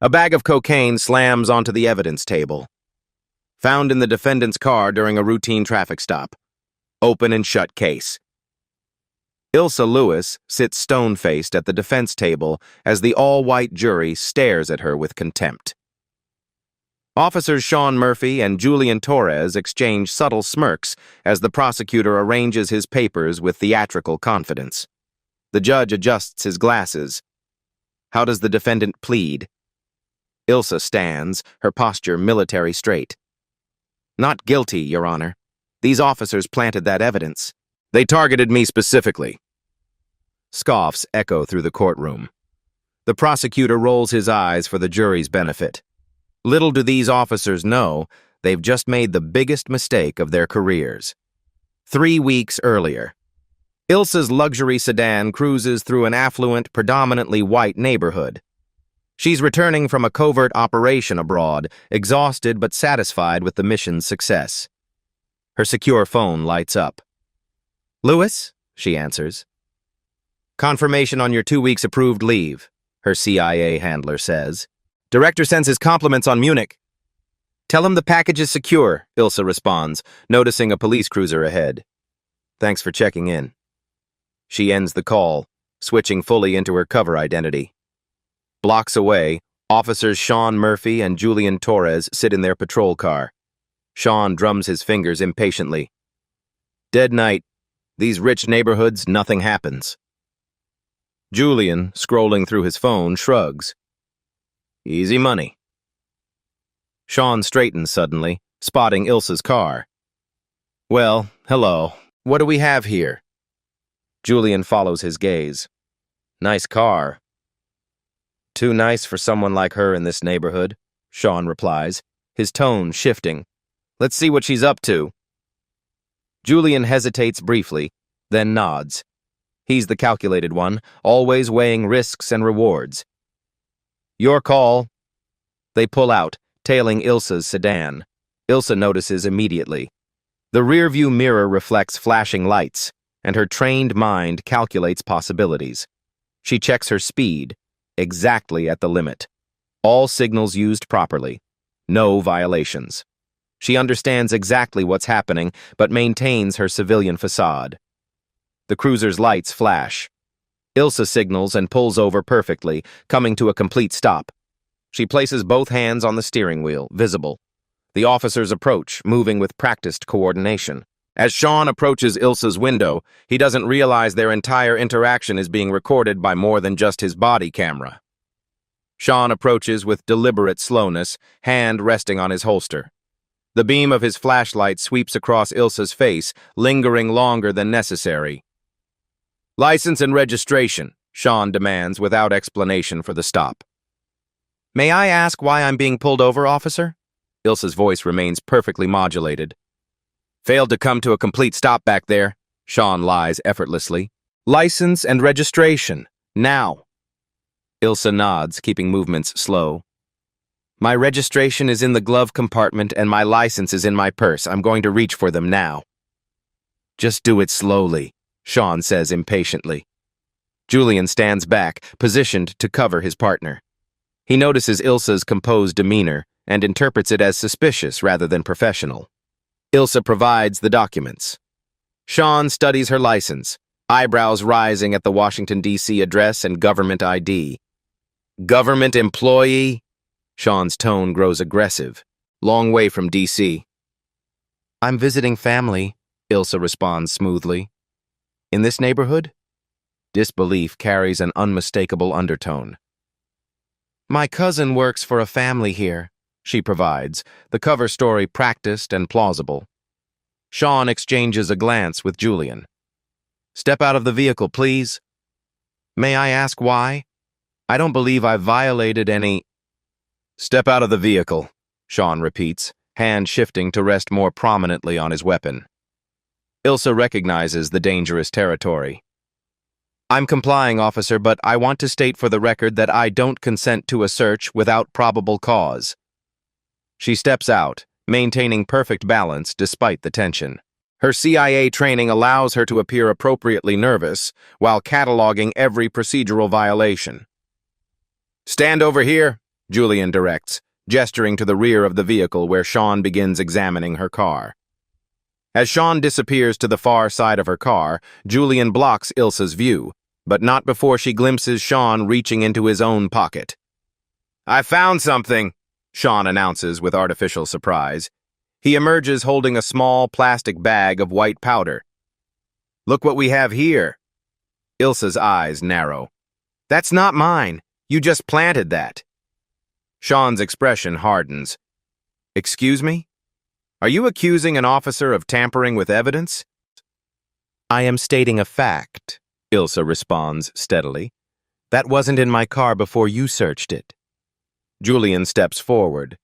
A bag of cocaine slams onto the evidence table. Found in the defendant's car during a routine traffic stop. Open and shut case. Ilsa Lewis sits stone-faced at the defense table as the all-white jury stares at her with contempt. Officers Sean Murphy and Julian Torres exchange subtle smirks as the prosecutor arranges his papers with theatrical confidence. The judge adjusts his glasses. How does the defendant plead? Ilsa stands, her posture military straight. Not guilty, Your Honor. These officers planted that evidence. They targeted me specifically. Scoffs echo through the courtroom. The prosecutor rolls his eyes for the jury's benefit. Little do these officers know, they've just made the biggest mistake of their careers. 3 weeks earlier, Ilsa's luxury sedan cruises through an affluent, predominantly white neighborhood. She's returning from a covert operation abroad, exhausted but satisfied with the mission's success. Her secure phone lights up. "Lewis?" she answers. "Confirmation on your 2 weeks approved leave," her CIA handler says. "Director sends his compliments on Munich." "Tell him the package is secure," Ilsa responds, noticing a police cruiser ahead. "Thanks for checking in." She ends the call, switching fully into her cover identity. Blocks away, officers Sean Murphy and Julian Torres sit in their patrol car. Sean drums his fingers impatiently. Dead night. These rich neighborhoods, nothing happens. Julian, scrolling through his phone, shrugs. Easy money. Sean straightens suddenly, spotting Ilsa's car. "Well, hello. What do we have here?" Julian follows his gaze. "Nice car." "Too nice for someone like her in this neighborhood," Sean replies, his tone shifting. "Let's see what she's up to." Julian hesitates briefly, then nods. He's the calculated one, always weighing risks and rewards. "Your call." They pull out, tailing Ilsa's sedan. Ilsa notices immediately. The rearview mirror reflects flashing lights, and her trained mind calculates possibilities. She checks her speed, exactly at the limit. All signals used properly. No violations. She understands exactly what's happening, but maintains her civilian facade. The cruiser's lights flash. Ilsa signals and pulls over perfectly, coming to a complete stop. She places both hands on the steering wheel, visible. The officers approach, moving with practiced coordination. As Sean approaches Ilsa's window, he doesn't realize their entire interaction is being recorded by more than just his body camera. Sean approaches with deliberate slowness, hand resting on his holster. The beam of his flashlight sweeps across Ilsa's face, lingering longer than necessary. "License and registration," Sean demands without explanation for the stop. "May I ask why I'm being pulled over, officer?" Ilsa's voice remains perfectly modulated. "Failed to come to a complete stop back there," Sean lies effortlessly. "License and registration, now." Ilsa nods, keeping movements slow. "My registration is in the glove compartment and my license is in my purse. I'm going to reach for them now." "Just do it slowly," Sean says impatiently. Julian stands back, positioned to cover his partner. He notices Ilsa's composed demeanor and interprets it as suspicious rather than professional. Ilsa provides the documents. Sean studies her license, eyebrows rising at the Washington, D.C. address and government ID. "Government employee?" Sean's tone grows aggressive. "Long way from D.C. "I'm visiting family," Ilsa responds smoothly. "In this neighborhood?" Disbelief carries an unmistakable undertone. "My cousin works for a family here," she provides, the cover story practiced and plausible. Sean exchanges a glance with Julian. "Step out of the vehicle, please." "May I ask why? I don't believe I've violated any—" "Step out of the vehicle," Sean repeats, hand shifting to rest more prominently on his weapon. Ilsa recognizes the dangerous territory. "I'm complying, officer, but I want to state for the record that I don't consent to a search without probable cause." She steps out, maintaining perfect balance despite the tension. Her CIA training allows her to appear appropriately nervous while cataloging every procedural violation. "Stand over here," Julian directs, gesturing to the rear of the vehicle where Sean begins examining her car. As Sean disappears to the far side of her car, Julian blocks Ilsa's view, but not before she glimpses Sean reaching into his own pocket. "I found something," Sean announces with artificial surprise. He emerges holding a small plastic bag of white powder. "Look what we have here." Ilsa's eyes narrow. "That's not mine. You just planted that." Sean's expression hardens. "Excuse me? Are you accusing an officer of tampering with evidence?" "I am stating a fact," Ilsa responds steadily. "That wasn't in my car before you searched it." Julian steps forward.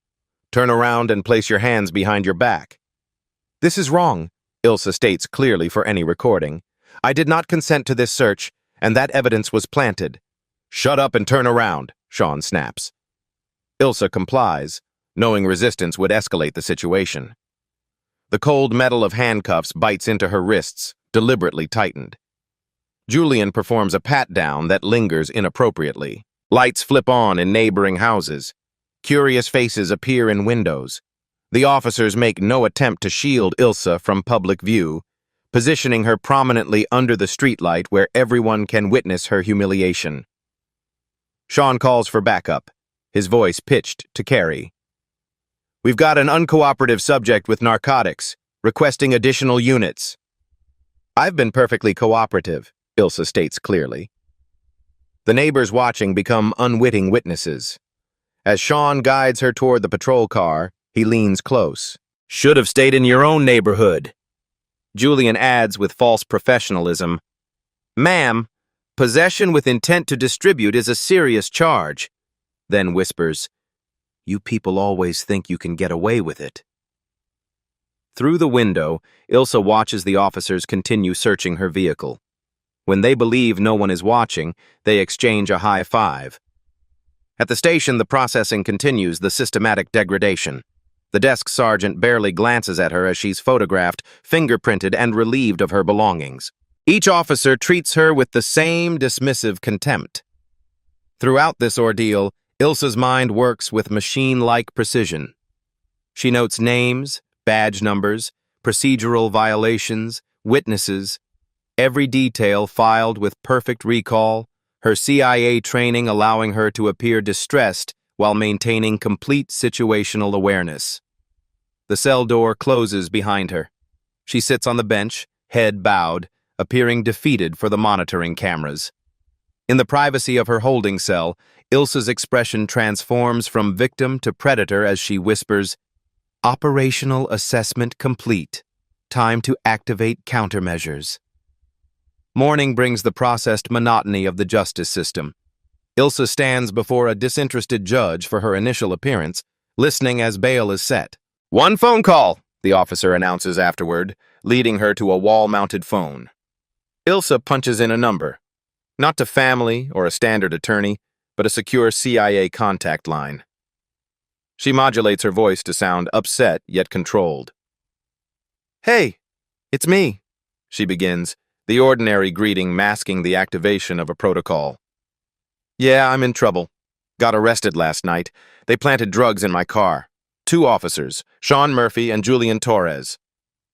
"Turn around and place your hands behind your back." "This is wrong," Ilsa states clearly for any recording. "I did not consent to this search, and that evidence was planted." "Shut up and turn around," Sean snaps. Ilsa complies, knowing resistance would escalate the situation. The cold metal of handcuffs bites into her wrists, deliberately tightened. Julian performs a pat-down that lingers inappropriately. Lights flip on in neighboring houses. Curious faces appear in windows. The officers make no attempt to shield Ilsa from public view, positioning her prominently under the streetlight where everyone can witness her humiliation. Sean calls for backup, his voice pitched to Carrie. "We've got an uncooperative subject with narcotics, requesting additional units." "I've been perfectly cooperative," Ilsa states clearly. The neighbors watching become unwitting witnesses. As Sean guides her toward the patrol car, he leans close. "Should have stayed in your own neighborhood." Julian adds with false professionalism, "Ma'am, possession with intent to distribute is a serious charge," then whispers, "You people always think you can get away with it." Through the window, Ilsa watches the officers continue searching her vehicle. When they believe no one is watching, they exchange a high five. At the station, the processing continues, the systematic degradation. The desk sergeant barely glances at her as she's photographed, fingerprinted, and relieved of her belongings. Each officer treats her with the same dismissive contempt. Throughout this ordeal, Ilsa's mind works with machine-like precision. She notes names, badge numbers, procedural violations, witnesses, every detail filed with perfect recall, her CIA training allowing her to appear distressed while maintaining complete situational awareness. The cell door closes behind her. She sits on the bench, head bowed, appearing defeated for the monitoring cameras. In the privacy of her holding cell, Ilsa's expression transforms from victim to predator as she whispers, "Operational assessment complete. Time to activate countermeasures." Morning brings the processed monotony of the justice system. Ilsa stands before a disinterested judge for her initial appearance, listening as bail is set. "One phone call," the officer announces afterward, leading her to a wall-mounted phone. Ilsa punches in a number. Not to family or a standard attorney, but a secure CIA contact line. She modulates her voice to sound upset yet controlled. "Hey, it's me," she begins, the ordinary greeting masking the activation of a protocol. "Yeah, I'm in trouble. Got arrested last night. They planted drugs in my car. 2 officers, Sean Murphy and Julian Torres."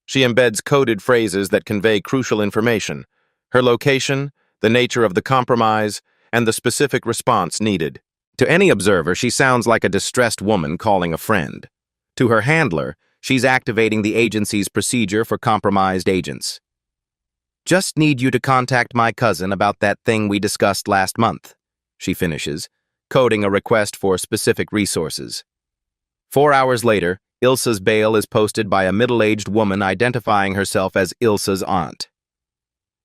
She embeds coded phrases that convey crucial information: her location, the nature of the compromise, and the specific response needed. To any observer, she sounds like a distressed woman calling a friend. To her handler, she's activating the agency's procedure for compromised agents. "Just need you to contact my cousin about that thing we discussed last month," she finishes, coding a request for specific resources. 4 hours later, Ilsa's bail is posted by a middle-aged woman identifying herself as Ilsa's aunt.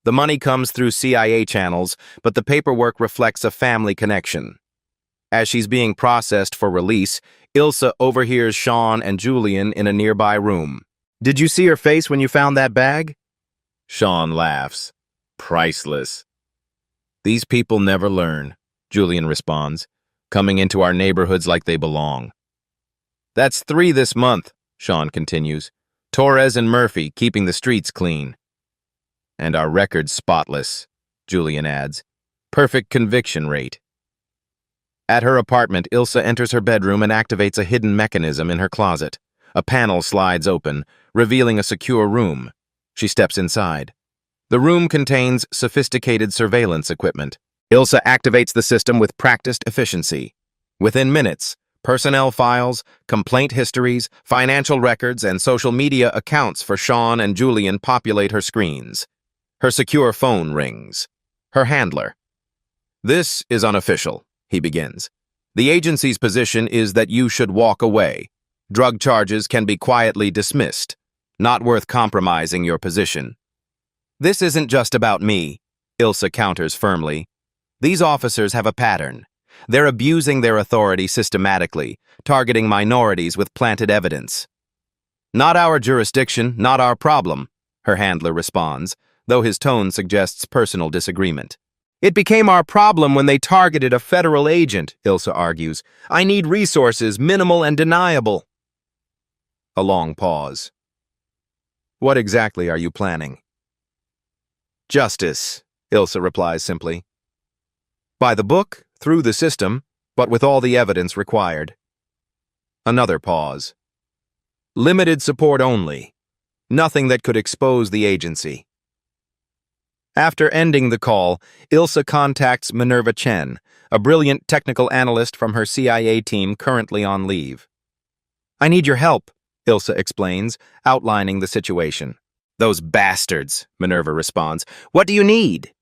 The money comes through CIA channels, but the paperwork reflects a family connection. As she's being processed for release, Ilsa overhears Sean and Julian in a nearby room. "Did you see her face when you found that bag?" Sean laughs. "Priceless." "These people never learn," Julian responds, "coming into our neighborhoods like they belong." "That's 3 this month," Sean continues. "Torres and Murphy keeping the streets clean." "And our record's spotless," Julian adds. "Perfect conviction rate." At her apartment, Ilsa enters her bedroom and activates a hidden mechanism in her closet. A panel slides open, revealing a secure room. She steps inside. The room contains sophisticated surveillance equipment. Ilsa activates the system with practiced efficiency. Within minutes, personnel files, complaint histories, financial records, and social media accounts for Sean and Julian populate her screens. Her secure phone rings. Her handler. "This is unofficial," he begins. "The agency's position is that you should walk away. Drug charges can be quietly dismissed. Not worth compromising your position." "This isn't just about me," Ilsa counters firmly. "These officers have a pattern. They're abusing their authority systematically, targeting minorities with planted evidence." "Not our jurisdiction, not our problem," her handler responds, though his tone suggests personal disagreement. "It became our problem when they targeted a federal agent," Ilsa argues. "I need resources, minimal and deniable." A long pause. "What exactly are you planning?" "Justice," Ilsa replies simply. "By the book, through the system, but with all the evidence required." Another pause. "Limited support only. Nothing that could expose the agency." After ending the call, Ilsa contacts Minerva Chen, a brilliant technical analyst from her CIA team currently on leave. "I need your help," Ilsa explains, outlining the situation. "Those bastards," Minerva responds. "What do you need?"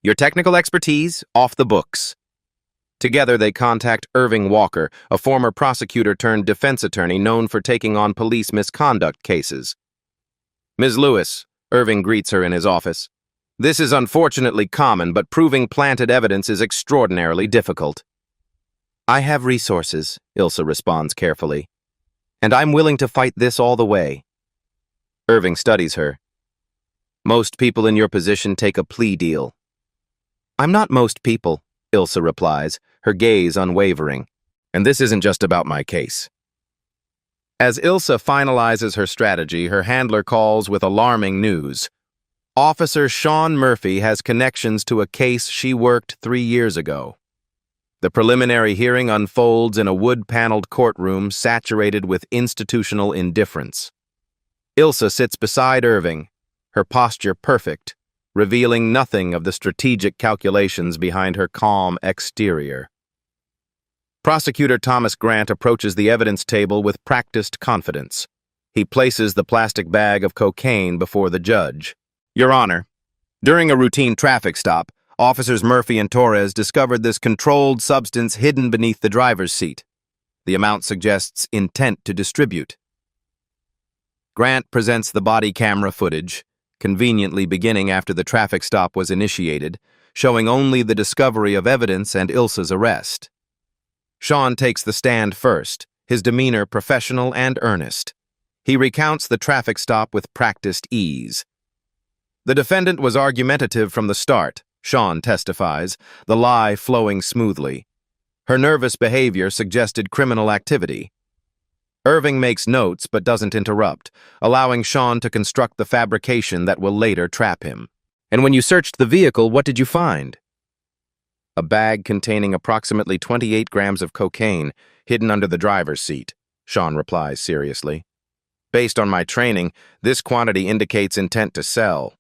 "Your technical expertise, off the books." Together they contact Irving Walker, a former prosecutor turned defense attorney known for taking on police misconduct cases. "Ms. Lewis," Irving greets her in his office. "This is unfortunately common, but proving planted evidence is extraordinarily difficult." "I have resources," Ilsa responds carefully. "And I'm willing to fight this all the way." Irving studies her. "Most people in your position take a plea deal." "I'm not most people," Ilsa replies, her gaze unwavering. "And this isn't just about my case." As Ilsa finalizes her strategy, her handler calls with alarming news. Officer Sean Murphy has connections to a case she worked 3 years ago. The preliminary hearing unfolds in a wood-paneled courtroom saturated with institutional indifference. Ilsa sits beside Irving, her posture perfect, revealing nothing of the strategic calculations behind her calm exterior. Prosecutor Thomas Grant approaches the evidence table with practiced confidence. He places the plastic bag of cocaine before the judge. "Your Honor, during a routine traffic stop, Officers Murphy and Torres discovered this controlled substance hidden beneath the driver's seat. The amount suggests intent to distribute." Grant presents the body camera footage, conveniently beginning after the traffic stop was initiated, showing only the discovery of evidence and Ilsa's arrest. Sean takes the stand first, his demeanor professional and earnest. He recounts the traffic stop with practiced ease. "The defendant was argumentative from the start," Sean testifies, the lie flowing smoothly. "Her nervous behavior suggested criminal activity." Irving makes notes but doesn't interrupt, allowing Sean to construct the fabrication that will later trap him. "And when you searched the vehicle, what did you find?" "A bag containing approximately 28 grams of cocaine hidden under the driver's seat," Sean replies seriously. "Based on my training, this quantity indicates intent to sell."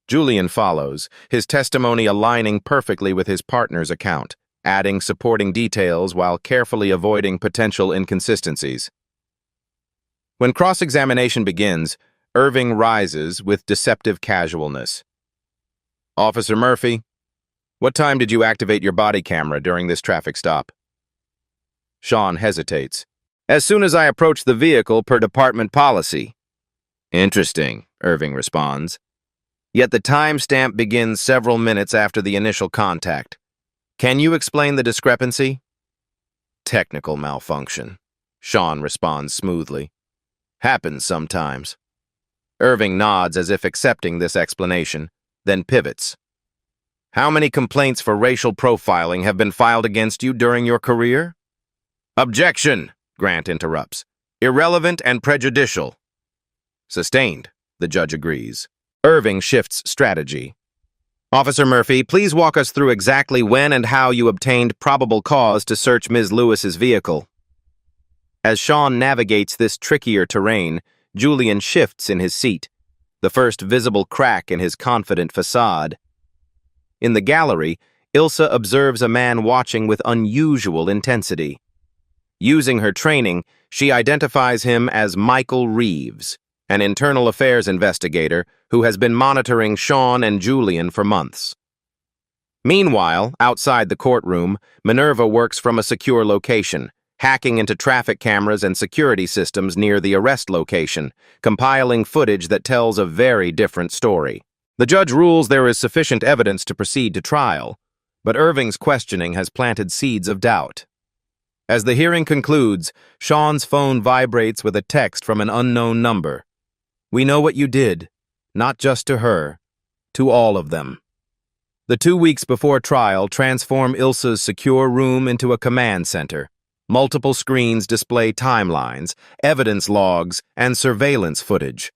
Julian follows, his testimony aligning perfectly with his partner's account, adding supporting details while carefully avoiding potential inconsistencies. When cross-examination begins, Irving rises with deceptive casualness. "Officer Murphy, what time did you activate your body camera during this traffic stop?" Sean hesitates. "As soon as I approached the vehicle per department policy." "Interesting," Irving responds. "Yet the timestamp begins several minutes after the initial contact. Can you explain the discrepancy?" "Technical malfunction," Sean responds smoothly. "Happens sometimes." Irving nods as if accepting this explanation, then pivots. "How many complaints for racial profiling have been filed against you during your career?" "Objection," Grant interrupts. "Irrelevant and prejudicial." "Sustained," the judge agrees. Irving shifts strategy. Officer Murphy, please walk us through exactly when and how you obtained probable cause to search Ms. Lewis's vehicle. As Sean navigates this trickier terrain, Julian shifts in his seat, the first visible crack in his confident facade. In the gallery, Ilsa observes a man watching with unusual intensity. Using her training, she identifies him as Michael Reeves, an internal affairs investigator who has been monitoring Sean and Julian for months. Meanwhile, outside the courtroom, Minerva works from a secure location, hacking into traffic cameras and security systems near the arrest location, compiling footage that tells a very different story. The judge rules there is sufficient evidence to proceed to trial, but Irving's questioning has planted seeds of doubt. As the hearing concludes, Sean's phone vibrates with a text from an unknown number. "We know what you did, not just to her, to all of them." The 2 weeks before trial transform Ilsa's secure room into a command center. Multiple screens display timelines, evidence logs, and surveillance footage.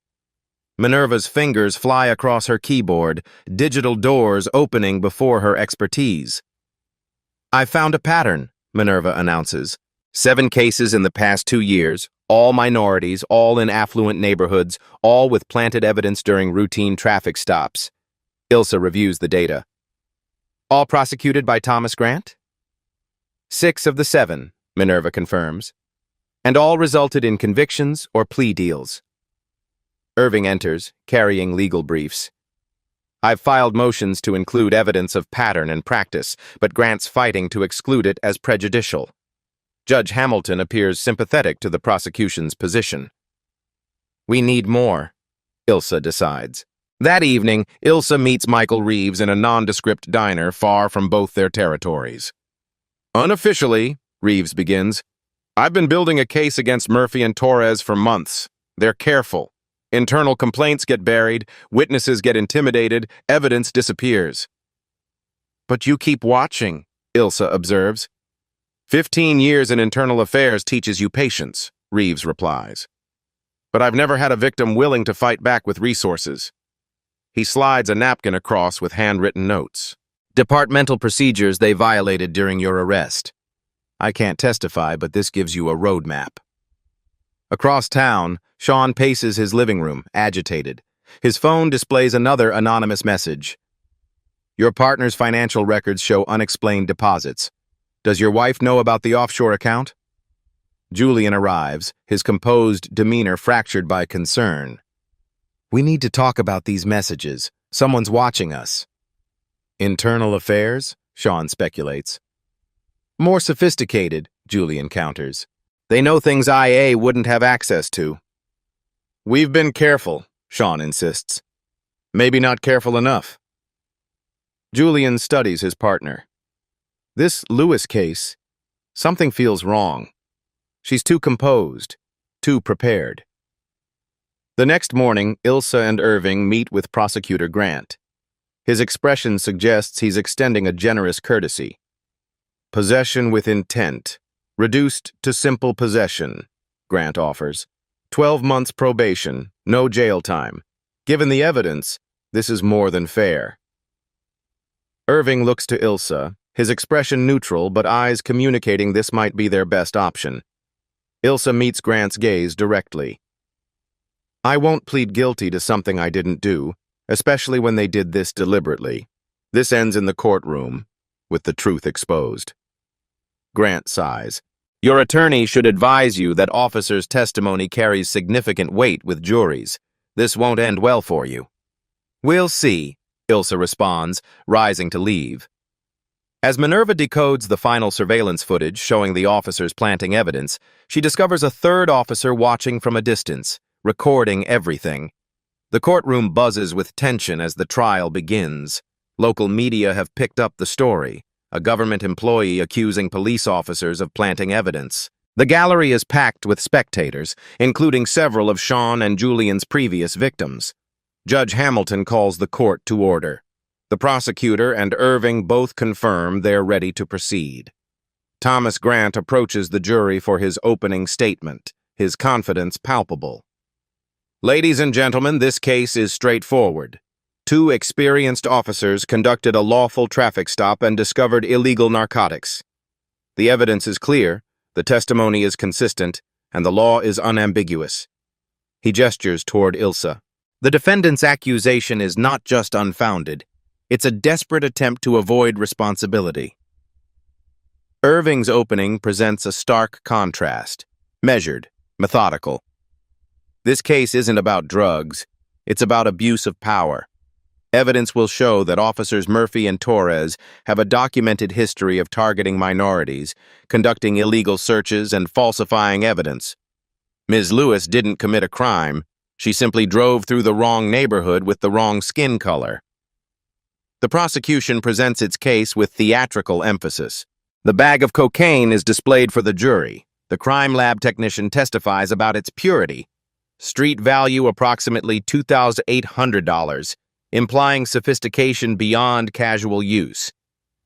Minerva's fingers fly across her keyboard, digital doors opening before her expertise. "I found a pattern," Minerva announces. 7 cases in the past 2 years, all minorities, all in affluent neighborhoods, all with planted evidence during routine traffic stops. Ilsa reviews the data. "All prosecuted by Thomas Grant?" 6 of the 7, Minerva confirms, and all resulted in convictions or plea deals. Irving enters, carrying legal briefs. "I've filed motions to include evidence of pattern and practice, but Grant's fighting to exclude it as prejudicial." Judge Hamilton appears sympathetic to the prosecution's position. "We need more," Ilsa decides. That evening, Ilsa meets Michael Reeves in a nondescript diner far from both their territories. "Unofficially," Reeves begins, "I've been building a case against Murphy and Torres for months. They're careful. Internal complaints get buried, witnesses get intimidated, evidence disappears." "But you keep watching," Ilsa observes. 15 years in internal affairs teaches you patience," Reeves replies. "But I've never had a victim willing to fight back with resources." He slides a napkin across with handwritten notes. "Departmental procedures they violated during your arrest. I can't testify, but this gives you a roadmap." Across town, Sean paces his living room, agitated. His phone displays another anonymous message. "Your partner's financial records show unexplained deposits. Does your wife know about the offshore account?" Julian arrives, his composed demeanor fractured by concern. "We need to talk about these messages. Someone's watching us." "Internal affairs?" Sean speculates. "More sophisticated," Julian counters. "They know things IA wouldn't have access to." "We've been careful," Sean insists. "Maybe not careful enough." Julian studies his partner. This Lewis case, something feels wrong. She's too composed, too prepared. The next morning, Ilsa and Irving meet with Prosecutor Grant. His expression suggests he's extending a generous courtesy. "Possession with intent, reduced to simple possession," Grant offers. 12 months probation, no jail time. Given the evidence, this is more than fair. Irving looks to Ilsa, his expression neutral but eyes communicating this might be their best option. Ilsa meets Grant's gaze directly. "I won't plead guilty to something I didn't do, especially when they did this deliberately. This ends in the courtroom, with the truth exposed." Grant sighs. "Your attorney should advise you that officers' testimony carries significant weight with juries. This won't end well for you." "We'll see," Ilsa responds, rising to leave. As Minerva decodes the final surveillance footage showing the officers planting evidence, she discovers a third officer watching from a distance, recording everything. The courtroom buzzes with tension as the trial begins. Local media have picked up the story, a government employee accusing police officers of planting evidence. The gallery is packed with spectators, including several of Sean and Julian's previous victims. Judge Hamilton calls the court to order. The prosecutor and Irving both confirm they're ready to proceed. Thomas Grant approaches the jury for his opening statement, his confidence palpable. "Ladies and gentlemen, this case is straightforward. Two experienced officers conducted a lawful traffic stop and discovered illegal narcotics. The evidence is clear, the testimony is consistent, and the law is unambiguous. He gestures toward Ilsa. The defendant's accusation is not just unfounded, it's a desperate attempt to avoid responsibility. Irving's opening presents a stark contrast, measured, methodical. This case isn't about drugs, it's about abuse of power. Evidence will show that Officers Murphy and Torres have a documented history of targeting minorities, conducting illegal searches, and falsifying evidence. Ms. Lewis didn't commit a crime. She simply drove through the wrong neighborhood with the wrong skin color. The prosecution presents its case with theatrical emphasis. The bag of cocaine is displayed for the jury. The crime lab technician testifies about its purity. Street value approximately $2,800. Implying sophistication beyond casual use.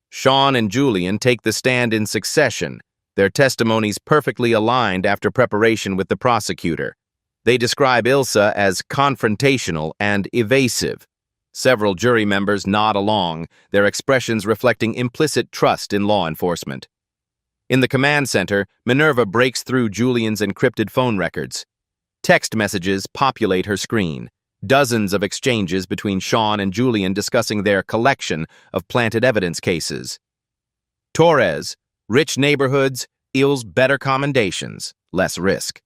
Sean and Julian take the stand in succession, their testimonies perfectly aligned after preparation with the prosecutor. They describe Ilsa as confrontational and evasive. Several jury members nod along, their expressions reflecting implicit trust in law enforcement. In the command center, Minerva breaks through Julian's encrypted phone records. Text messages populate her screen. Dozens of exchanges between Sean and Julian discussing their collection of planted evidence cases. Torres, rich neighborhoods, equals better commendations, less risk.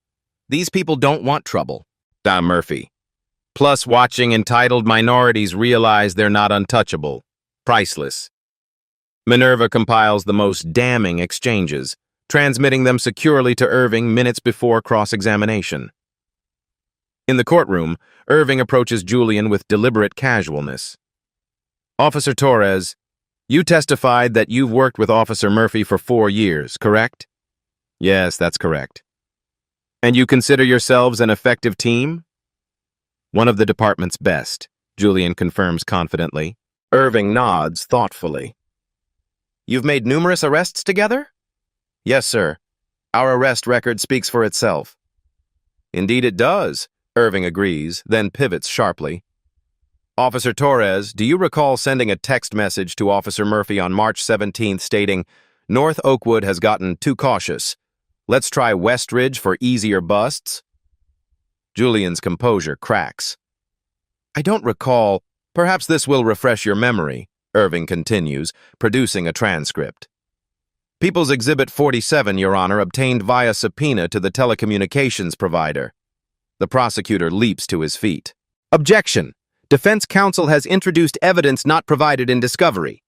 These people don't want trouble. Don Murphy. Plus, watching entitled minorities realize they're not untouchable. Priceless. Minerva compiles the most damning exchanges, transmitting them securely to Irving minutes before cross-examination. In the courtroom, Irving approaches Julian with deliberate casualness. Officer Torres, you testified that you've worked with Officer Murphy for 4 years, correct? Yes, that's correct. And you consider yourselves an effective team? One of the department's best, Julian confirms confidently. Irving nods thoughtfully. You've made numerous arrests together? Yes, sir. Our arrest record speaks for itself. Indeed it does. Irving agrees, then pivots sharply. Officer Torres, do you recall sending a text message to Officer Murphy on March 17th stating, North Oakwood has gotten too cautious. Let's try Westridge for easier busts? Julian's composure cracks. I don't recall. Perhaps this will refresh your memory, Irving continues, producing a transcript. People's Exhibit 47, Your Honor, obtained via subpoena to the telecommunications provider. The prosecutor leaps to his feet. Objection! Defense counsel has introduced evidence not provided in discovery.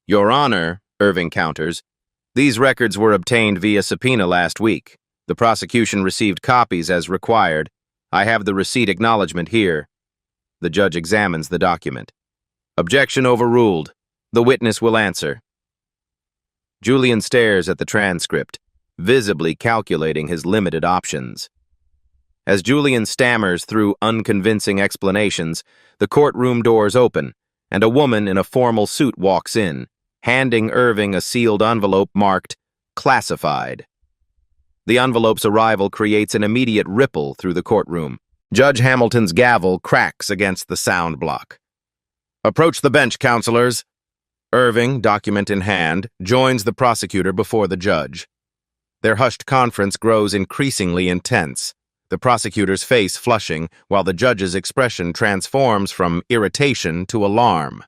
Your Honor, Irving counters, these records were obtained via subpoena last week. The prosecution received copies as required. I have the receipt acknowledgement here. The judge examines the document. Objection overruled. The witness will answer. Julian stares at the transcript, visibly calculating his limited options. As Julian stammers through unconvincing explanations, the courtroom doors open, and a woman in a formal suit walks in, handing Irving a sealed envelope marked classified. The envelope's arrival creates an immediate ripple through the courtroom. Judge Hamilton's gavel cracks against the sound block. Approach the bench, counselors. Irving, document in hand, joins the prosecutor before the judge. Their hushed conference grows increasingly intense, the prosecutor's face flushing while the judge's expression transforms from irritation to alarm.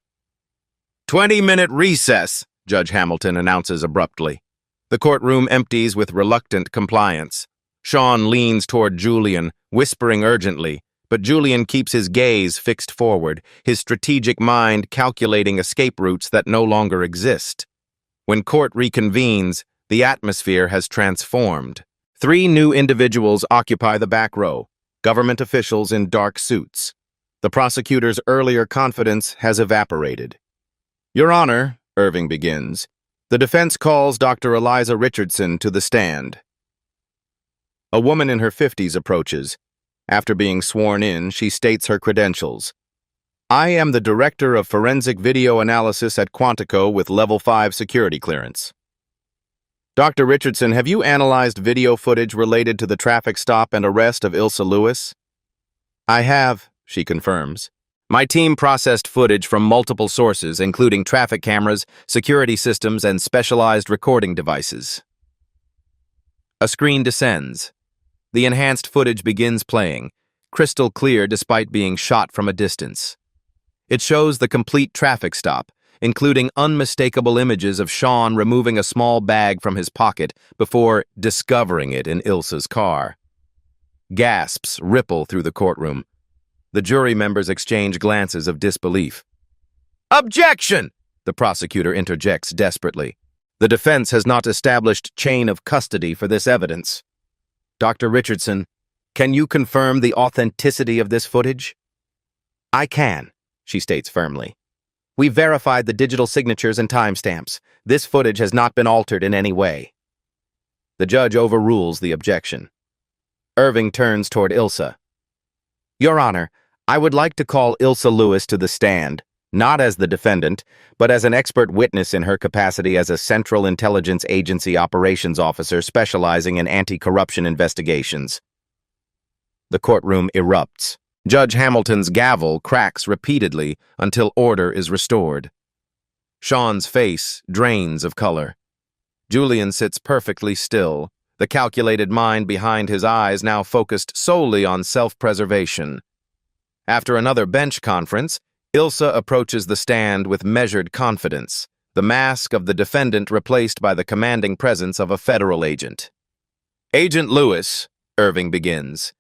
20-minute recess, Judge Hamilton announces abruptly. The courtroom empties with reluctant compliance. Sean leans toward Julian, whispering urgently, but Julian keeps his gaze fixed forward, his strategic mind calculating escape routes that no longer exist. When court reconvenes, the atmosphere has transformed. 3 new individuals occupy the back row, government officials in dark suits. The prosecutor's earlier confidence has evaporated. Your Honor, Irving begins, the defense calls Dr. Eliza Richardson to the stand. A woman in her 50s approaches. After being sworn in, she states her credentials. I am the Director of Forensic Video Analysis at Quantico with Level 5 security clearance. Dr. Richardson, have you analyzed video footage related to the traffic stop and arrest of Ilsa Lewis? I have, she confirms. My team processed footage from multiple sources, including traffic cameras, security systems, and specialized recording devices. A screen descends. The enhanced footage begins playing, crystal clear despite being shot from a distance. It shows the complete traffic stop, including unmistakable images of Sean removing a small bag from his pocket before discovering it in Ilsa's car. Gasps ripple through the courtroom. The jury members exchange glances of disbelief. "Objection!" the prosecutor interjects desperately. "The defense has not established chain of custody for this evidence. Dr. Richardson, can you confirm the authenticity of this footage?" "I can," she states firmly. "We verified the digital signatures and timestamps. This footage has not been altered in any way." The judge overrules the objection. Irving turns toward Ilsa. "Your Honor, I would like to call Ilsa Lewis to the stand, not as the defendant, but as an expert witness in her capacity as a Central Intelligence Agency operations officer specializing in anti-corruption investigations." The courtroom erupts. Judge Hamilton's gavel cracks repeatedly until order is restored. Sean's face drains of color. Julian sits perfectly still, the calculated mind behind his eyes now focused solely on self-preservation. After another bench conference, Ilsa approaches the stand with measured confidence, the mask of the defendant replaced by the commanding presence of a federal agent. "Agent Lewis," Irving begins,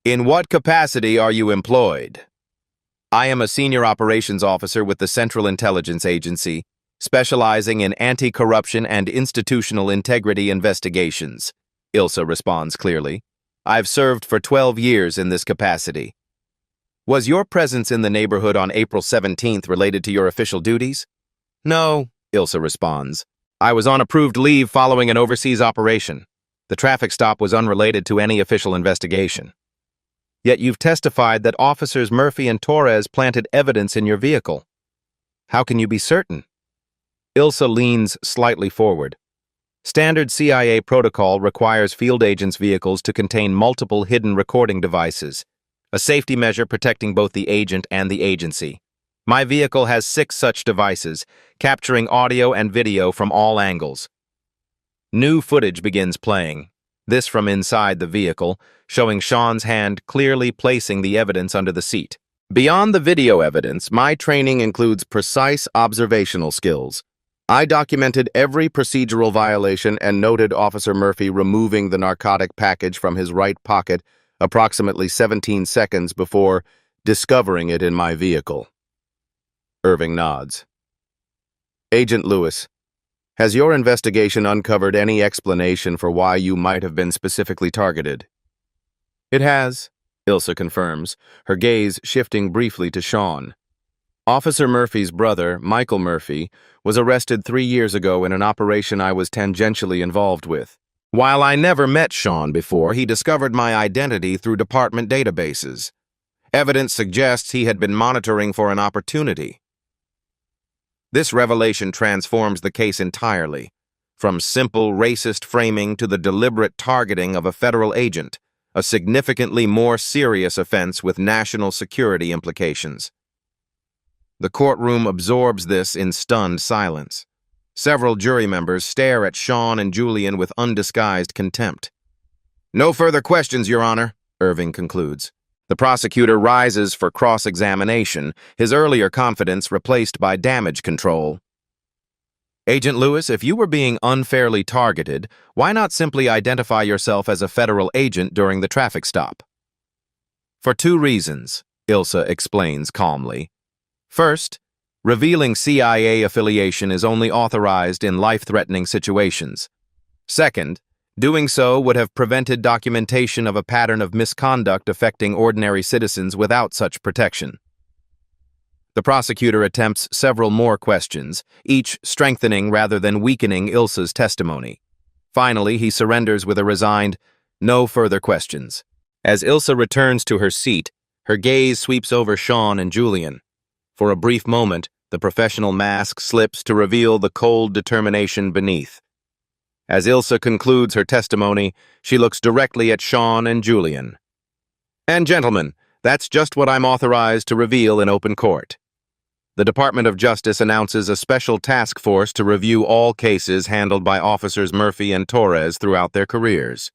"in what capacity are you employed?" "I am a senior operations officer with the Central Intelligence Agency, specializing in anti-corruption and institutional integrity investigations," Ilsa responds clearly. "I've served for 12 years in this capacity." "Was your presence in the neighborhood on April 17th related to your official duties?" "No," Ilsa responds. "I was on approved leave following an overseas operation. The traffic stop was unrelated to any official investigation." "Yet you've testified that Officers Murphy and Torres planted evidence in your vehicle. How can you be certain?" Ilsa leans slightly forward. "Standard CIA protocol requires field agents' vehicles to contain multiple hidden recording devices, a safety measure protecting both the agent and the agency. My vehicle has 6 such devices, capturing audio and video from all angles." New footage begins playing, this from inside the vehicle, showing Sean's hand clearly placing the evidence under the seat. "Beyond the video evidence, my training includes precise observational skills. I documented every procedural violation and noted Officer Murphy removing the narcotic package from his right pocket approximately 17 seconds before discovering it in my vehicle." Irving nods. "Agent Lewis, has your investigation uncovered any explanation for why you might have been specifically targeted?" "It has," Ilsa confirms, her gaze shifting briefly to Sean. "Officer Murphy's brother, Michael Murphy, was arrested 3 years ago in an operation I was tangentially involved with. While I never met Sean before, he discovered my identity through department databases. Evidence suggests he had been monitoring for an opportunity." This revelation transforms the case entirely, from simple racist framing to the deliberate targeting of a federal agent, a significantly more serious offense with national security implications. The courtroom absorbs this in stunned silence. Several jury members stare at Sean and Julian with undisguised contempt. "No further questions, Your Honor," Irving concludes. The prosecutor rises for cross-examination, his earlier confidence replaced by damage control. "Agent Lewis, if you were being unfairly targeted, why not simply identify yourself as a federal agent during the traffic stop?" "For 2 reasons," Ilsa explains calmly. "First, revealing CIA affiliation is only authorized in life-threatening situations. Second, doing so would have prevented documentation of a pattern of misconduct affecting ordinary citizens without such protection." The prosecutor attempts several more questions, each strengthening rather than weakening Ilsa's testimony. Finally, he surrenders with a resigned, "No further questions." As Ilsa returns to her seat, her gaze sweeps over Sean and Julian. For a brief moment, the professional mask slips to reveal the cold determination beneath. As Ilsa concludes her testimony, she looks directly at Sean and Julian. "And gentlemen, That's just what I'm authorized to reveal in open court. The Department of Justice announces a special task force to review all cases handled by Officers Murphy and Torres throughout their careers.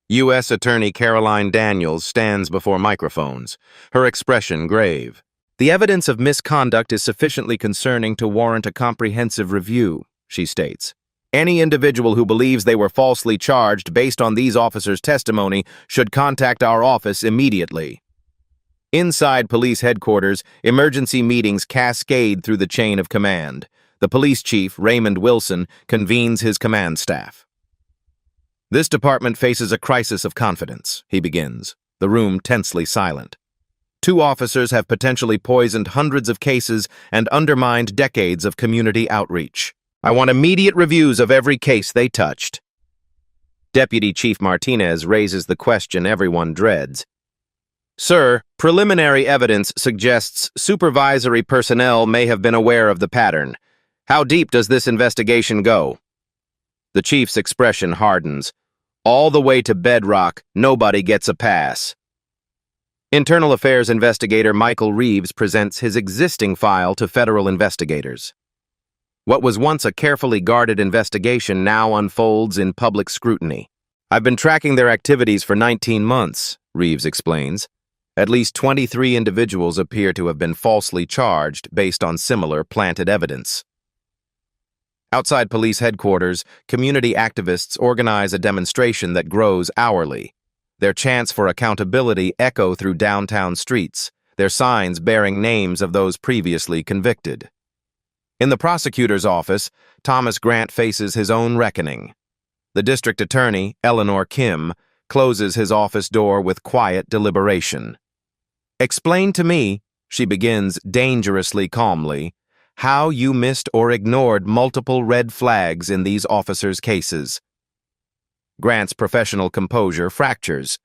U.S. Attorney Caroline Daniels stands before microphones, her expression grave. The evidence of misconduct is sufficiently concerning to warrant a comprehensive review, she states. Any individual who believes they were falsely charged based on these officers' testimony should contact our office immediately. Inside police headquarters, emergency meetings cascade through the chain of command. The police chief, Raymond Wilson, convenes his command staff. This department faces a crisis of confidence, he begins, the room tensely silent. 2 officers have potentially poisoned hundreds of cases and undermined decades of community outreach. I want immediate reviews of every case they touched. Deputy Chief Martinez raises the question everyone dreads. Sir, preliminary evidence suggests supervisory personnel may have been aware of the pattern. How deep does this investigation go? The chief's expression hardens. All the way to bedrock, nobody gets a pass. Internal Affairs investigator Michael Reeves presents his existing file to federal investigators. What was once a carefully guarded investigation now unfolds in public scrutiny. I've been tracking their activities for 19 months, Reeves explains. At least 23 individuals appear to have been falsely charged based on similar planted evidence. Outside police headquarters, community activists organize a demonstration that grows hourly. Their chants for accountability echo through downtown streets, their signs bearing names of those previously convicted. In the prosecutor's office, Thomas Grant faces his own reckoning. The district attorney, Eleanor Kim, closes his office door with quiet deliberation. Explain to me, she begins dangerously calmly, how you missed or ignored multiple red flags in these officers' cases. Grant's professional composure fractures.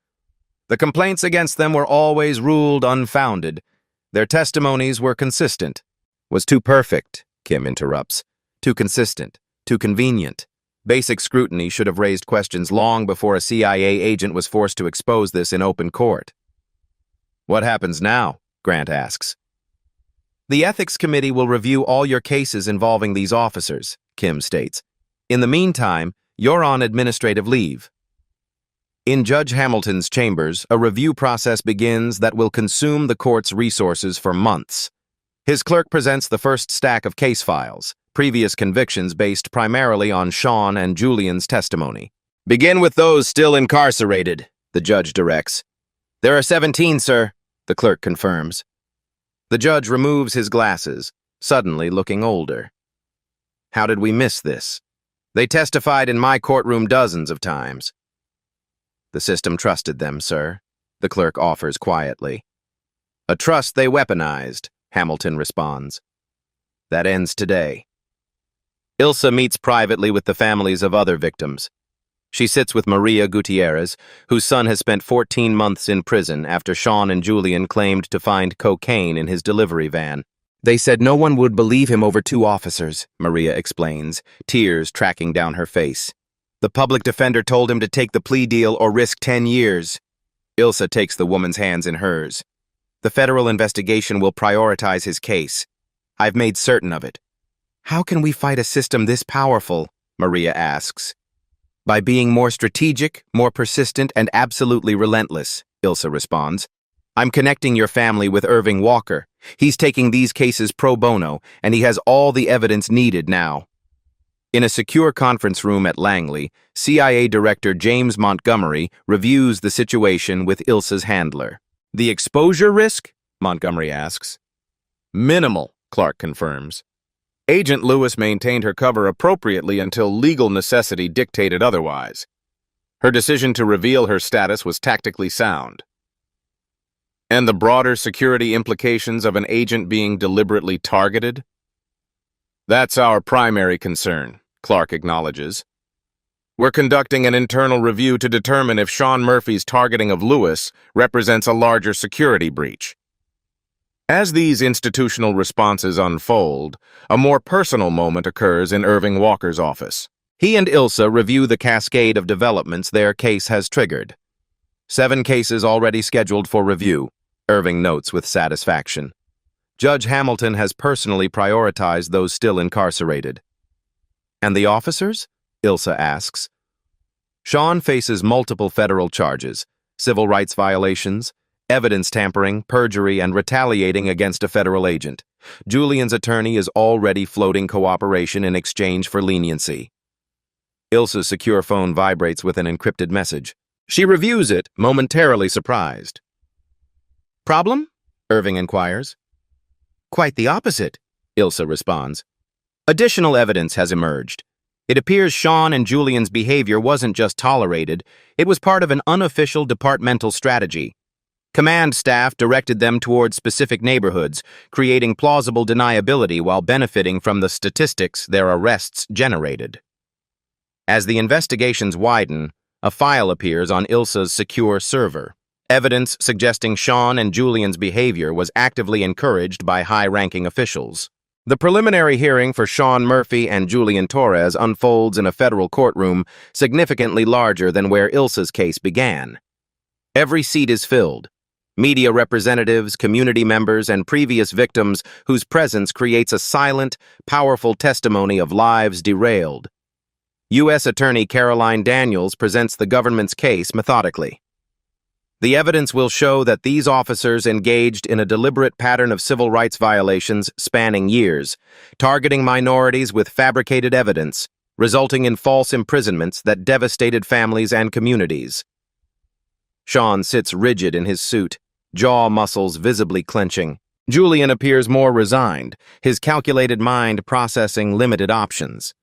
The complaints against them were always ruled unfounded. Their testimonies were consistent. Was too perfect, Kim interrupts. Too consistent. Too convenient. Basic scrutiny should have raised questions long before a CIA agent was forced to expose this in open court. What happens now? Grant asks. The Ethics Committee will review all your cases involving these officers, Kim states. In the meantime, you're on administrative leave. In Judge Hamilton's chambers, a review process begins that will consume the court's resources for months. His clerk presents the first stack of case files, previous convictions based primarily on Sean and Julian's testimony. Begin with those still incarcerated, the judge directs. There are 17, sir, the clerk confirms. The judge removes his glasses, suddenly looking older. How did we miss this? They testified in my courtroom dozens of times. The system trusted them, sir, the clerk offers quietly. A trust they weaponized, Hamilton responds. That ends today. Ilsa meets privately with the families of other victims. She sits with Maria Gutierrez, whose son has spent 14 months in prison after Sean and Julian claimed to find cocaine in his delivery van. They said no one would believe him over 2 officers, Maria explains, tears tracking down her face. The public defender told him to take the plea deal or risk 10 years. Ilsa takes the woman's hands in hers. The federal investigation will prioritize his case. I've made certain of it. How can we fight a system this powerful? Maria asks. By being more strategic, more persistent, and absolutely relentless, Ilsa responds. I'm connecting your family with Irving Walker. He's taking these cases pro bono, and he has all the evidence needed now. In a secure conference room at Langley, CIA Director James Montgomery reviews the situation with Ilsa's handler. The exposure risk? Montgomery asks. Minimal, Clark confirms. Agent Lewis maintained her cover appropriately until legal necessity dictated otherwise. Her decision to reveal her status was tactically sound. And the broader security implications of an agent being deliberately targeted? That's our primary concern, Clark acknowledges. We're conducting an internal review to determine if Sean Murphy's targeting of Lewis represents a larger security breach. As these institutional responses unfold, a more personal moment occurs in Irving Walker's office. He and Ilsa review the cascade of developments their case has triggered. 7 cases already scheduled for review. Irving notes with satisfaction. Judge Hamilton has personally prioritized those still incarcerated. And the officers? Ilsa asks. Sean faces multiple federal charges: civil rights violations, evidence tampering, perjury, and retaliating against a federal agent. Julian's attorney is already floating cooperation in exchange for leniency. Ilsa's secure phone vibrates with an encrypted message. She reviews it, momentarily surprised. Problem? Irving inquires. Quite the opposite, Ilsa responds. Additional evidence has emerged. It appears Sean and Julian's behavior wasn't just tolerated, it was part of an unofficial departmental strategy. Command staff directed them toward specific neighborhoods, creating plausible deniability while benefiting from the statistics their arrests generated. As the investigations widen, a file appears on Ilsa's secure server. Evidence suggesting Sean and Julian's behavior was actively encouraged by high-ranking officials. The preliminary hearing for Sean Murphy and Julian Torres unfolds in a federal courtroom significantly larger than where Ilsa's case began. Every seat is filled. Media representatives, community members, and previous victims whose presence creates a silent, powerful testimony of lives derailed. U.S. Attorney Caroline Daniels presents the government's case methodically. The evidence will show that these officers engaged in a deliberate pattern of civil rights violations spanning years, targeting minorities with fabricated evidence, resulting in false imprisonments that devastated families and communities. Sean sits rigid in his suit, jaw muscles visibly clenching. Julian appears more resigned, his calculated mind processing limited options.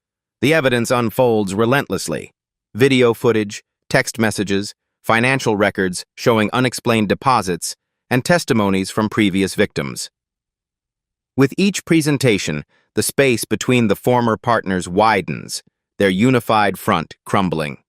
The evidence unfolds relentlessly. Video footage, text messages, financial records showing unexplained deposits, and testimonies from previous victims. With each presentation, the space between the former partners widens, their unified front crumbling.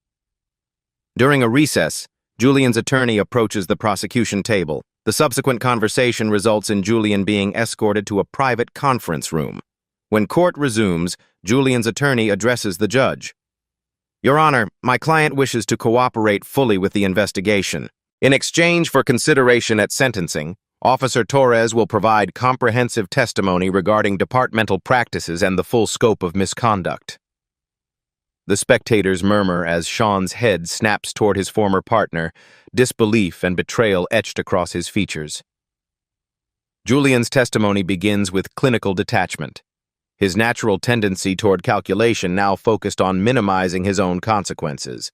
During a recess, Julian's attorney approaches the prosecution table. The subsequent conversation results in Julian being escorted to a private conference room. When court resumes, Julian's attorney addresses the judge. Your Honor, my client wishes to cooperate fully with the investigation. In exchange for consideration at sentencing, Officer Torres will provide comprehensive testimony regarding departmental practices and the full scope of misconduct. The spectators murmur as Sean's head snaps toward his former partner, disbelief and betrayal etched across his features. Julian's testimony begins with clinical detachment. His natural tendency toward calculation now focused on minimizing his own consequences.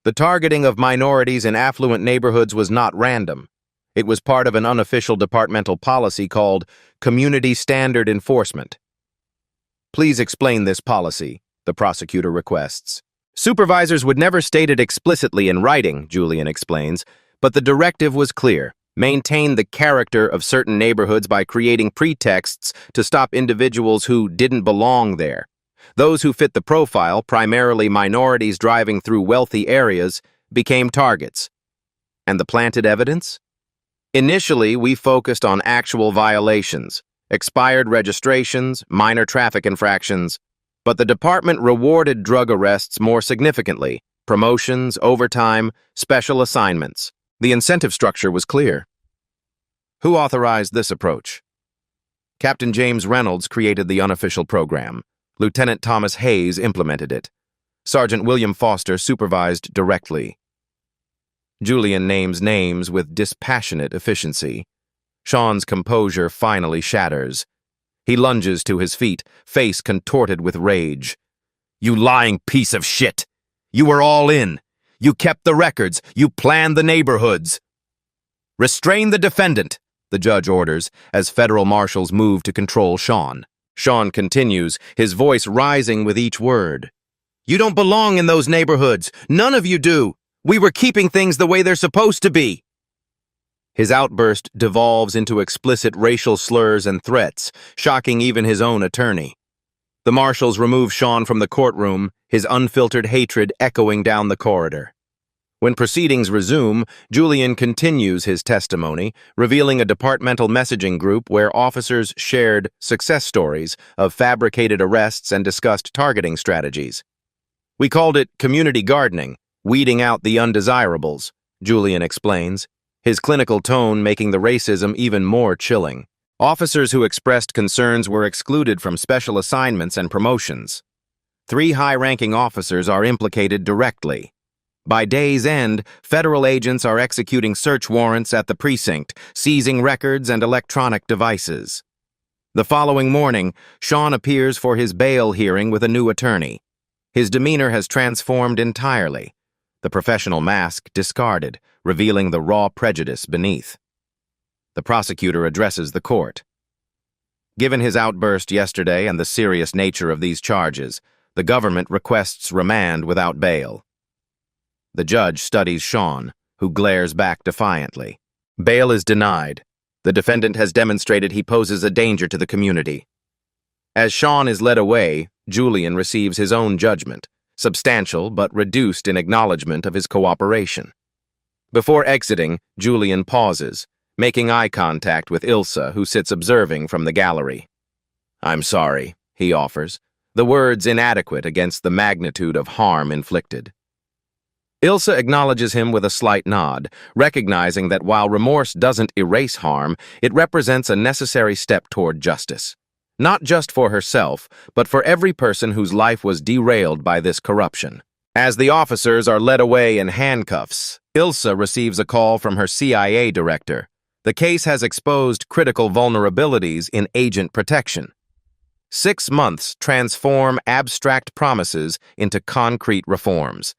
The targeting of minorities in affluent neighborhoods was not random. It was part of an unofficial departmental policy called Community Standard Enforcement. Please explain this policy, the prosecutor requests. Supervisors would never state it explicitly in writing, Julian explains, but the directive was clear. Maintain the character of certain neighborhoods by creating pretexts to stop individuals who didn't belong there. Those who fit the profile, primarily minorities driving through wealthy areas, became targets. And the planted evidence? Initially, we focused on actual violations, expired registrations, minor traffic infractions, but the department rewarded drug arrests more significantly: promotions, overtime, special assignments. The incentive structure was clear. Who authorized this approach? Captain James Reynolds created the unofficial program. Lieutenant Thomas Hayes implemented it. Sergeant William Foster supervised directly. Julian names names with dispassionate efficiency. Sean's composure finally shatters. He lunges to his feet, face contorted with rage. You lying piece of shit! You were all in! You kept the records! You planned the neighborhoods! Restrain the defendant, the judge orders, as federal marshals move to control Sean. Sean continues, his voice rising with each word. You don't belong in those neighborhoods! None of you do! We were keeping things the way they're supposed to be! His outburst devolves into explicit racial slurs and threats, shocking even his own attorney. The marshals remove Sean from the courtroom, his unfiltered hatred echoing down the corridor. When proceedings resume, Julian continues his testimony, revealing a departmental messaging group where officers shared success stories of fabricated arrests and discussed targeting strategies. We called it community gardening, weeding out the undesirables, Julian explains. his clinical tone making the racism even more chilling. Officers who expressed concerns were excluded from special assignments and promotions. 3 high-ranking officers are implicated directly. By day's end, federal agents are executing search warrants at the precinct, seizing records and electronic devices. The following morning, Sean appears for his bail hearing with a new attorney. His demeanor has transformed entirely, the professional mask discarded, revealing the raw prejudice beneath. The prosecutor addresses the court. Given his outburst yesterday and the serious nature of these charges, the government requests remand without bail. The judge studies Sean, who glares back defiantly. Bail is denied. The defendant has demonstrated he poses a danger to the community. As Sean is led away, Julian receives his own judgment, substantial but reduced in acknowledgement of his cooperation. Before exiting, Julian pauses, making eye contact with Ilsa, who sits observing from the gallery. "I'm sorry," he offers, the words inadequate against the magnitude of harm inflicted. Ilsa acknowledges him with a slight nod, recognizing that while remorse doesn't erase harm, it represents a necessary step toward justice. Not just for herself, but for every person whose life was derailed by this corruption. As the officers are led away in handcuffs, Ilsa receives a call from her CIA director. The case has exposed critical vulnerabilities in agent protection. 6 months transform abstract promises into concrete reforms.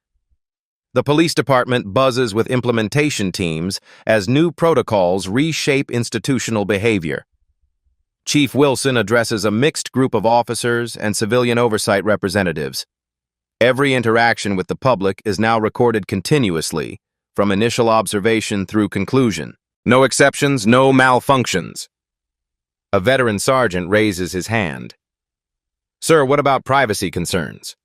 The police department buzzes with implementation teams as new protocols reshape institutional behavior. Chief Wilson addresses a mixed group of officers and civilian oversight representatives. Every interaction with the public is now recorded continuously, from initial observation through conclusion. No exceptions, no malfunctions. A veteran sergeant raises his hand. "Sir, what about privacy concerns?"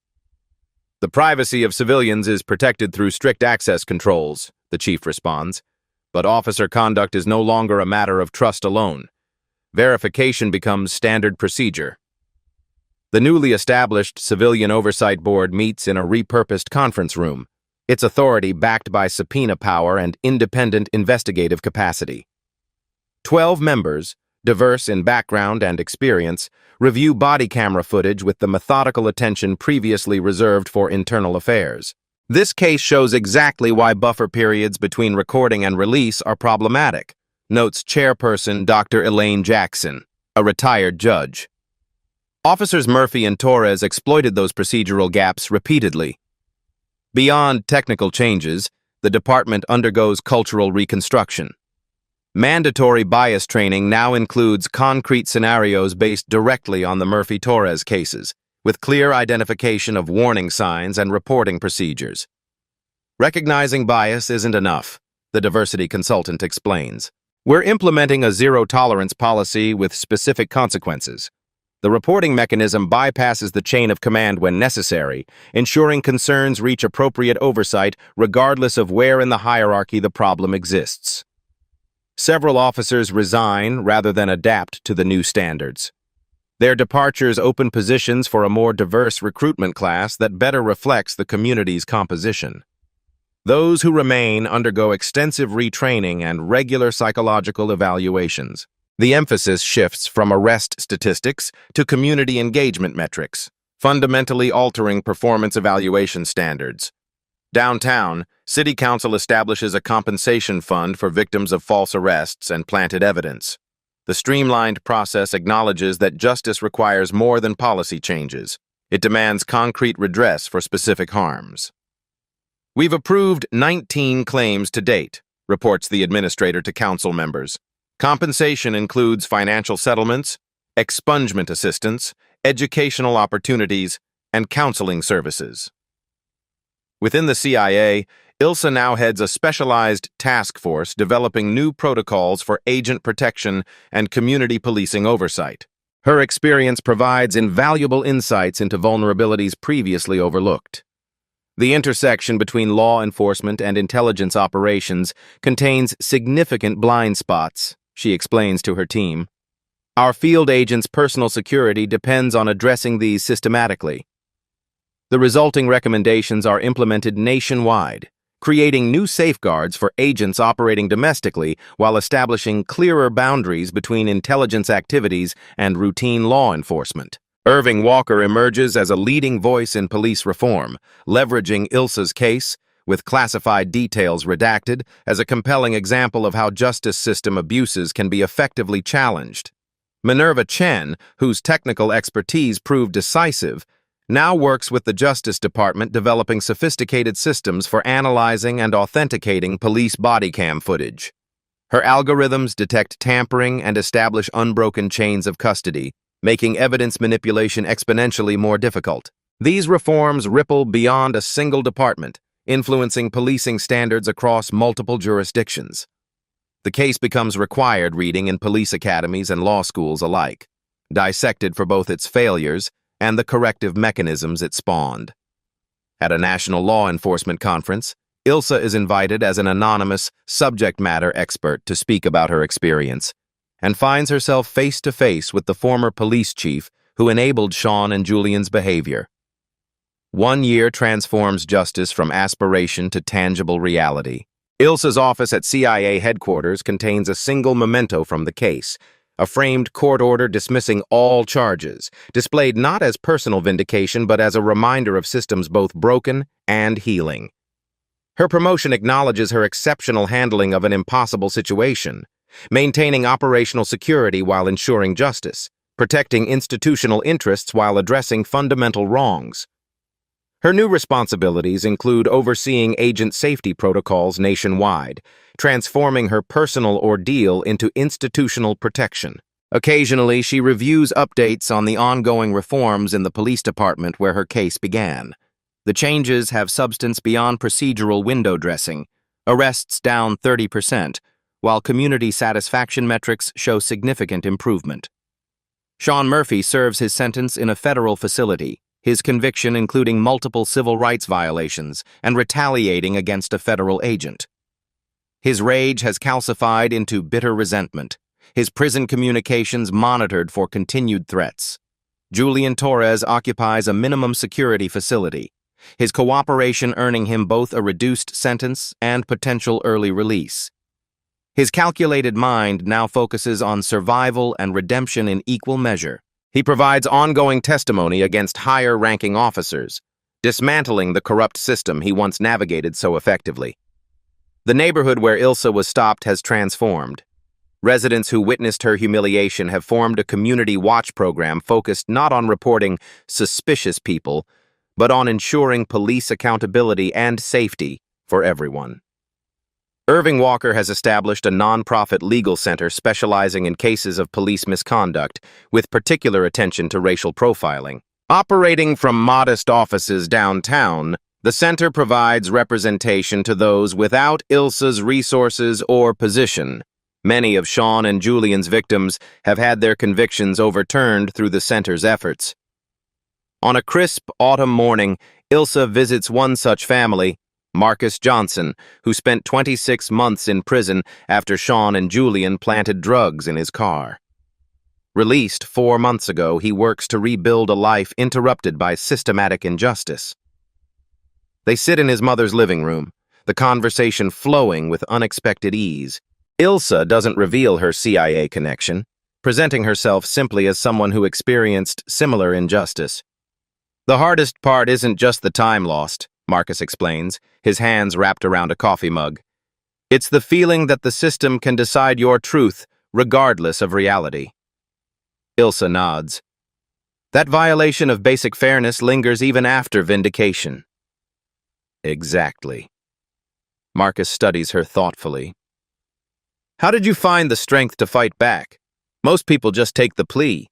"The privacy of civilians is protected through strict access controls," the chief responds. "But officer conduct is no longer a matter of trust alone. Verification becomes standard procedure." The newly established Civilian Oversight Board meets in a repurposed conference room, its authority backed by subpoena power and independent investigative capacity. 12 members, diverse in background and experience, review body camera footage with the methodical attention previously reserved for internal affairs. This case shows exactly why buffer periods between recording and release are problematic, notes chairperson Dr. Elaine Jackson, a retired judge. Officers Murphy and Torres exploited those procedural gaps repeatedly. Beyond technical changes, the department undergoes cultural reconstruction. Mandatory bias training now includes concrete scenarios based directly on the Murphy-Torres cases, with clear identification of warning signs and reporting procedures. Recognizing bias isn't enough, the diversity consultant explains. We're implementing a zero-tolerance policy with specific consequences. The reporting mechanism bypasses the chain of command when necessary, ensuring concerns reach appropriate oversight regardless of where in the hierarchy the problem exists. Several officers resign rather than adapt to the new standards. Their departures open positions for a more diverse recruitment class that better reflects the community's composition. Those who remain undergo extensive retraining and regular psychological evaluations. The emphasis shifts from arrest statistics to community engagement metrics, fundamentally altering performance evaluation standards. Downtown, City Council establishes a compensation fund for victims of false arrests and planted evidence. The streamlined process acknowledges that justice requires more than policy changes. It demands concrete redress for specific harms. "We've approved 19 claims to date," reports the administrator to council members. Compensation includes financial settlements, expungement assistance, educational opportunities, and counseling services. Within the CIA, Ilsa now heads a specialized task force developing new protocols for agent protection and community policing oversight. Her experience provides invaluable insights into vulnerabilities previously overlooked. The intersection between law enforcement and intelligence operations contains significant blind spots, she explains to her team. Our field agents' personal security depends on addressing these systematically. The resulting recommendations are implemented nationwide, creating new safeguards for agents operating domestically while establishing clearer boundaries between intelligence activities and routine law enforcement. Irving Walker emerges as a leading voice in police reform, leveraging Ilsa's case, with classified details redacted, as a compelling example of how justice system abuses can be effectively challenged. Minerva Chen, whose technical expertise proved decisive, now works with the Justice Department developing sophisticated systems for analyzing and authenticating police body cam footage. Her algorithms detect tampering and establish unbroken chains of custody, making evidence manipulation exponentially more difficult. These reforms ripple beyond a single department, influencing policing standards across multiple jurisdictions. The case becomes required reading in police academies and law schools alike, dissected for both its failures and the corrective mechanisms it spawned. At a national law enforcement conference, Ilsa is invited as an anonymous subject matter expert to speak about her experience, and finds herself face-to-face with the former police chief who enabled Sean and Julian's behavior. 1 year transforms justice from aspiration to tangible reality. Ilsa's office at CIA headquarters contains a single memento from the case, a framed court order dismissing all charges, displayed not as personal vindication but as a reminder of systems both broken and healing. Her promotion acknowledges her exceptional handling of an impossible situation, maintaining operational security while ensuring justice, protecting institutional interests while addressing fundamental wrongs. Her new responsibilities include overseeing agent safety protocols nationwide, transforming her personal ordeal into institutional protection. Occasionally, she reviews updates on the ongoing reforms in the police department where her case began. The changes have substance beyond procedural window dressing, arrests down 30%, while community satisfaction metrics show significant improvement. Sean Murphy serves his sentence in a federal facility, his conviction including multiple civil rights violations and retaliating against a federal agent. His rage has calcified into bitter resentment, his prison communications monitored for continued threats. Julian Torres occupies a minimum security facility, his cooperation earning him both a reduced sentence and potential early release. His calculated mind now focuses on survival and redemption in equal measure. He provides ongoing testimony against higher-ranking officers, dismantling the corrupt system he once navigated so effectively. The neighborhood where Ilsa was stopped has transformed. Residents who witnessed her humiliation have formed a community watch program focused not on reporting suspicious people, but on ensuring police accountability and safety for everyone. Irving Walker has established a nonprofit legal center specializing in cases of police misconduct, with particular attention to racial profiling. Operating from modest offices downtown, the center provides representation to those without Ilsa's resources or position. Many of Sean and Julian's victims have had their convictions overturned through the center's efforts. On a crisp autumn morning, Ilsa visits one such family, Marcus Johnson, who spent 26 months in prison after Sean and Julian planted drugs in his car. Released 4 months ago, he works to rebuild a life interrupted by systematic injustice. They sit in his mother's living room, the conversation flowing with unexpected ease. Ilsa doesn't reveal her CIA connection, presenting herself simply as someone who experienced similar injustice. The hardest part isn't just the time lost, Marcus explains, his hands wrapped around a coffee mug. It's the feeling that the system can decide your truth, regardless of reality. Ilsa nods. That violation of basic fairness lingers even after vindication. Exactly. Marcus studies her thoughtfully. How did you find the strength to fight back? Most people just take the plea.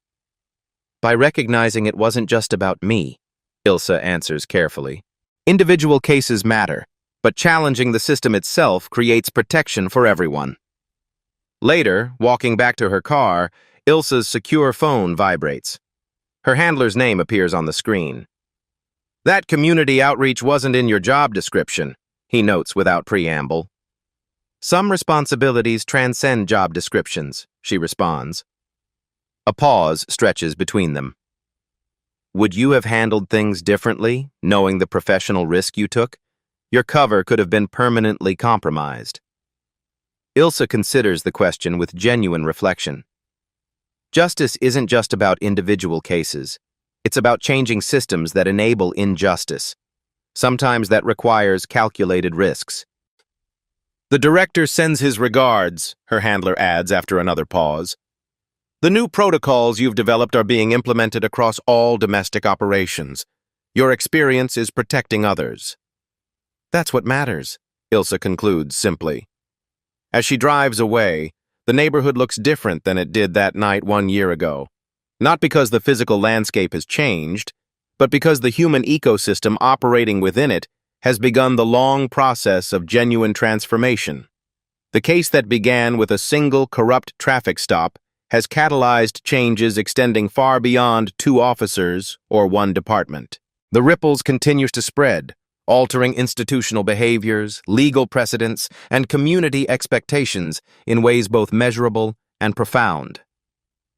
By recognizing it wasn't just about me, Ilsa answers carefully. Individual cases matter, but challenging the system itself creates protection for everyone. Later, walking back to her car, Ilsa's secure phone vibrates. Her handler's name appears on the screen. That community outreach wasn't in your job description, he notes without preamble. Some responsibilities transcend job descriptions, she responds. A pause stretches between them. Would you have handled things differently, knowing the professional risk you took? your cover could have been permanently compromised. Ilsa considers the question with genuine reflection. Justice isn't just about individual cases. It's about changing systems that enable injustice. Sometimes that requires calculated risks. The director sends his regards, her handler adds after another pause. The new protocols you've developed are being implemented across all domestic operations. Your experience is protecting others. That's what matters, Ilsa concludes simply. As she drives away, the neighborhood looks different than it did that night 1 year ago. Not because the physical landscape has changed, but because the human ecosystem operating within it has begun the long process of genuine transformation. The case that began with a single corrupt traffic stop has catalyzed changes extending far beyond 2 officers or 1 department. The ripples continue to spread, altering institutional behaviors, legal precedents, and community expectations in ways both measurable and profound.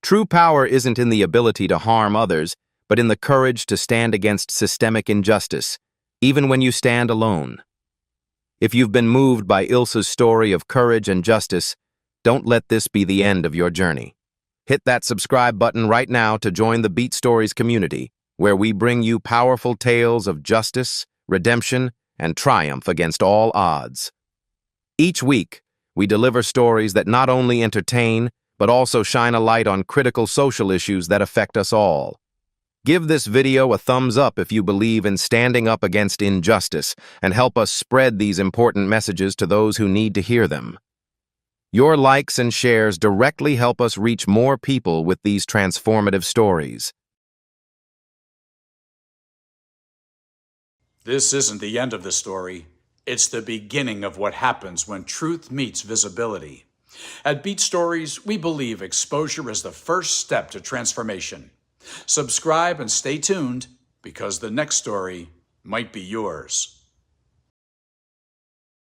True power isn't in the ability to harm others, but in the courage to stand against systemic injustice, even when you stand alone. If you've been moved by Ilsa's story of courage and justice, don't let this be the end of your journey. Hit that subscribe button right now to join the Beat Stories community, where we bring you powerful tales of justice, redemption, and triumph against all odds. Each week, we deliver stories that not only entertain, but also shine a light on critical social issues that affect us all. Give this video a thumbs up if you believe in standing up against injustice, and help us spread these important messages to those who need to hear them. Your likes and shares directly help us reach more people with these transformative stories. This isn't the end of the story. It's the beginning of what happens when truth meets visibility. At Beat Stories, we believe exposure is the first step to transformation. Subscribe and stay tuned, because the next story might be yours.